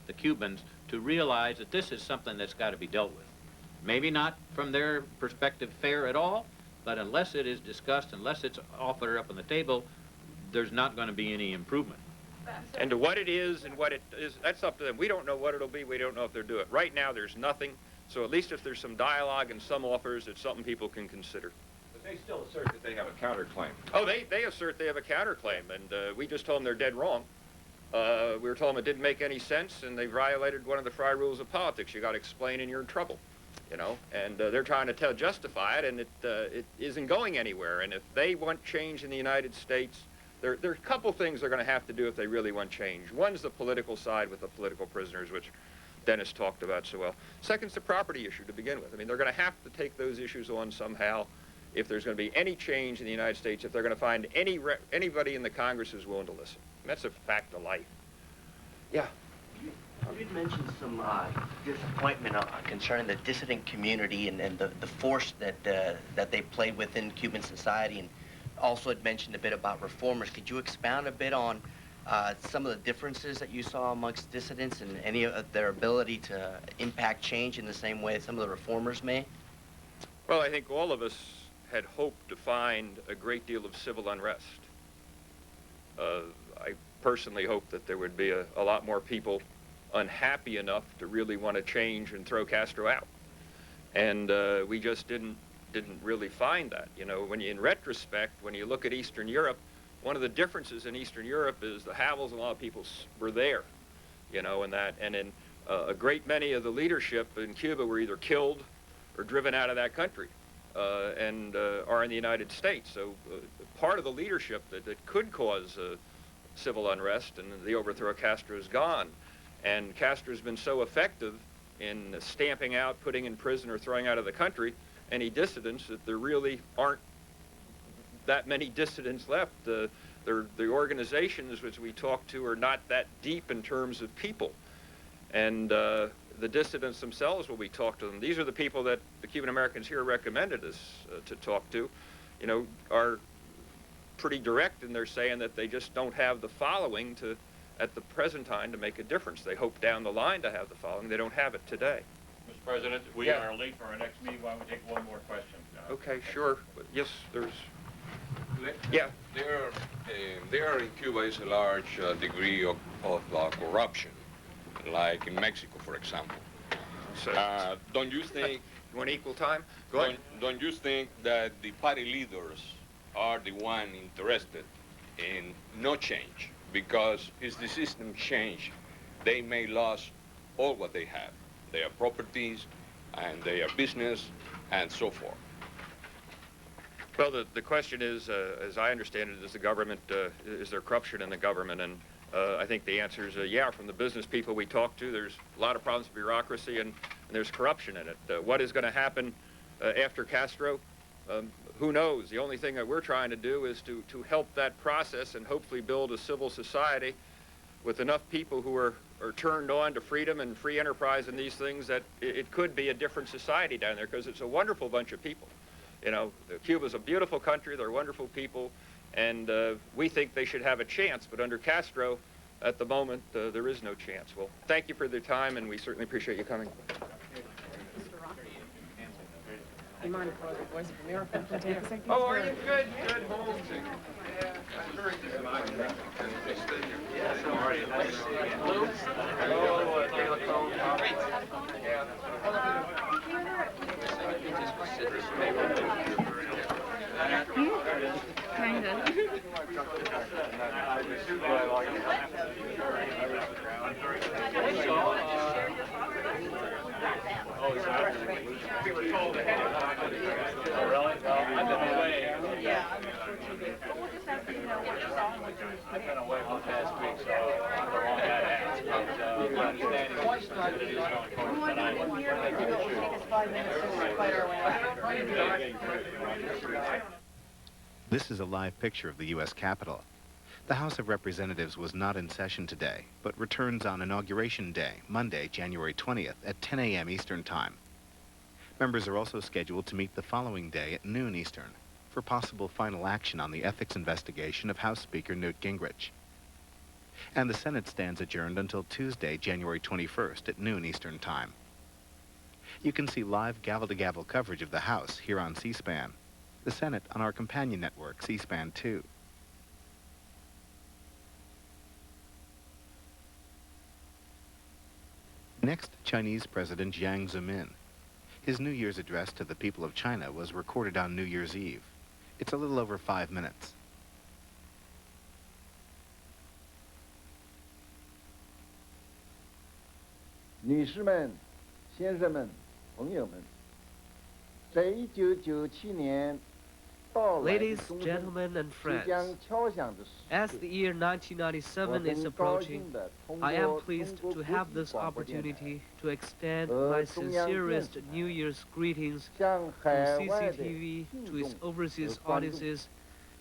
the Cubans to realize that this is something that's got to be dealt with. Maybe not from their perspective fair at all, but unless it is discussed, unless it's offered up on the table, there's not going to be any improvement. And to what it is and what it is, that's up to them. We don't know what it'll be. We don't know if they'll do it. Right now, there's nothing. So at least if there's some dialogue and some offers, it's something people can consider. But they still assert that they have a counterclaim. Oh, they assert they have a counterclaim, and we just told them they're dead wrong. We were told them it didn't make any sense, and they violated one of the Fry rules of politics. You got to explain, and you're in trouble, you know. And they're trying to justify it, and it isn't going anywhere. And if they want change in the United States, there are a couple things they're going to have to do if they really want change. One's the political side with the political prisoners, which Dennis talked about so well. Second's the property issue to begin with. I mean, they're going to have to take those issues on somehow if there's going to be any change in the United States, if they're going to find anybody in the Congress who's willing to listen. And that's a fact of life. Yeah. You did mention some disappointment concerning the dissident community and the force that they played within Cuban society, and also had mentioned a bit about reformers. Could you expound a bit on some of the differences that you saw amongst dissidents and any of their ability to impact change in the same way some of the reformers may? Well, I think all of us had hoped to find a great deal of civil unrest. I personally hoped that there would be a lot more people unhappy enough to really want to change and throw Castro out. And we just didn't really find that. You know, in retrospect, when you look at Eastern Europe, one of the differences in Eastern Europe is the Havels and a lot of people were there, you know, and in a great many of the leadership in Cuba were either killed or driven out of that country and are in the United States. So part of the leadership that could cause civil unrest and the overthrow of Castro is gone. And Castro's been so effective in stamping out, putting in prison, or throwing out of the country any dissidents that there really aren't that many dissidents left. The organizations which we talk to are not that deep in terms of people. And the dissidents themselves, when we talk to them, these are the people that the Cuban Americans here recommended us to talk to, you know, are pretty direct in their saying that they just don't have the following at the present time to make a difference. They hope down the line to have the following. They don't have it today. Mr. President, we are late for our next meeting. Why don't we take one more question? Okay, sure. Yes, there's... Yeah. There in Cuba is a large degree of corruption, like in Mexico, for example. So, don't you think... You want equal time? Go ahead. Don't you think that the party leaders are the one interested in no change? Because if the system change, they may lose all what they have. Their properties and their business and so forth. Well, the question is, as I understand it, is the government, is there corruption in the government? And I think the answer is yeah. From the business people we talk to, there's a lot of problems with bureaucracy and there's corruption in it. What is going to happen after Castro? Who knows? The only thing that we're trying to do is to help that process and hopefully build a civil society with enough people who are turned on to freedom and free enterprise and these things that it could be a different society down there, because it's a wonderful bunch of people. You know, Cuba's a beautiful country, they're wonderful people, and we think they should have a chance, but under Castro, at the moment, there is no chance. Well, thank you for the time, and we certainly appreciate you coming. You mind if I was the Voice of America for 10 seconds? Oh, are you? Good, good. Yeah, I'm very good. Yes, how are you? Nice to see you. Lou? Oh, Taylor Cole. Yeah. Kind of. We were told ahead of time. Oh, really? Well, I've been away. Yeah. But we'll just have to know what you saw and what you I've been away for the past week, so I don't know wrong that ass. But my understanding is that it is going forward, but I We'll take us 5 minutes to fight our way out. This is a live picture of the U.S. Capitol. The House of Representatives was not in session today, but returns on Inauguration Day, Monday, January 20th, at 10 a.m. Eastern Time. Members are also scheduled to meet the following day at noon Eastern for possible final action on the ethics investigation of House Speaker Newt Gingrich. And the Senate stands adjourned until Tuesday, January 21st at noon Eastern Time. You can see live gavel-to-gavel coverage of the House here on C-SPAN, the Senate on our companion network, C-SPAN 2. Next, Chinese President Jiang Zemin. His New Year's address to the people of China was recorded on New Year's Eve. It's a little over 5 minutes. 女士们、先生们、朋友们，在1997年到来的 Ladies, 钟声 gentlemen, and 即将 friends, 敲响的时 as 刻 the year 我 1997 is 很高 approaching, 兴地通 I am 过 pleased 中国 to 国 have 际 this 广播电台 opportunity to extend 和 my 中央电 sincerest 视台 New Year's greetings 向 to 海外的 CCTV, 听 to its 众 overseas 和观众 audiences,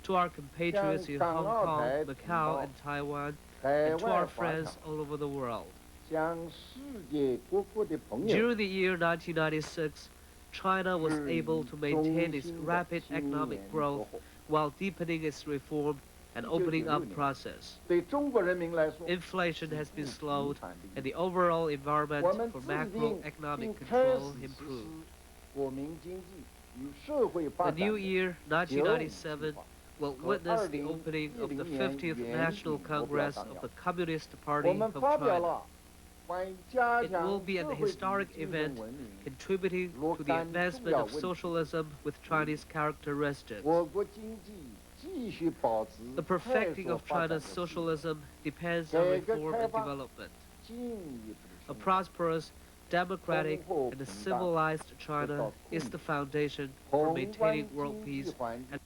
to our compatriots in 向 Hong 港澳台 Kong, 同 Macau, 胞 and Taiwan, 海 and to 外 our 华 friends 侨 all over the world. 向世界各国的朋友 During the year 1996, China was 致以 able to 衷 maintain its 心的 rapid 新 economic 年 growth 祝贺 while deepening its reform and opening up 1996年 process. 对中国人民来说 Inflation has been 是不 slowed, 平凡的一 and 年 the overall environment 我们 for 制定 macroeconomic 并开 control 始实施 improved. 国民经济与社会发 The 展 new 的 year, 9计1997, 划 will 和 witness the opening of the 2010 50th 年 National 目标 Congress 纲 of 要 the Communist 我 Party 们 of 发表 China. 了关于加 It 强 will be an 社会主义 historic 精 event 神文明 contributing to the 若干 advancement 重要 of 问题 socialism with Chinese characteristics. 我国经济继续保持 The 快 perfecting 速 of 发展 China's 的势头 socialism depends on 改革 reform 开 and 放 development. 进一步 A 的深化 prosperous, democratic, 通货 and a 膨胀 civilized China is the foundation for 宏观 maintaining 经 world 济 peace 环境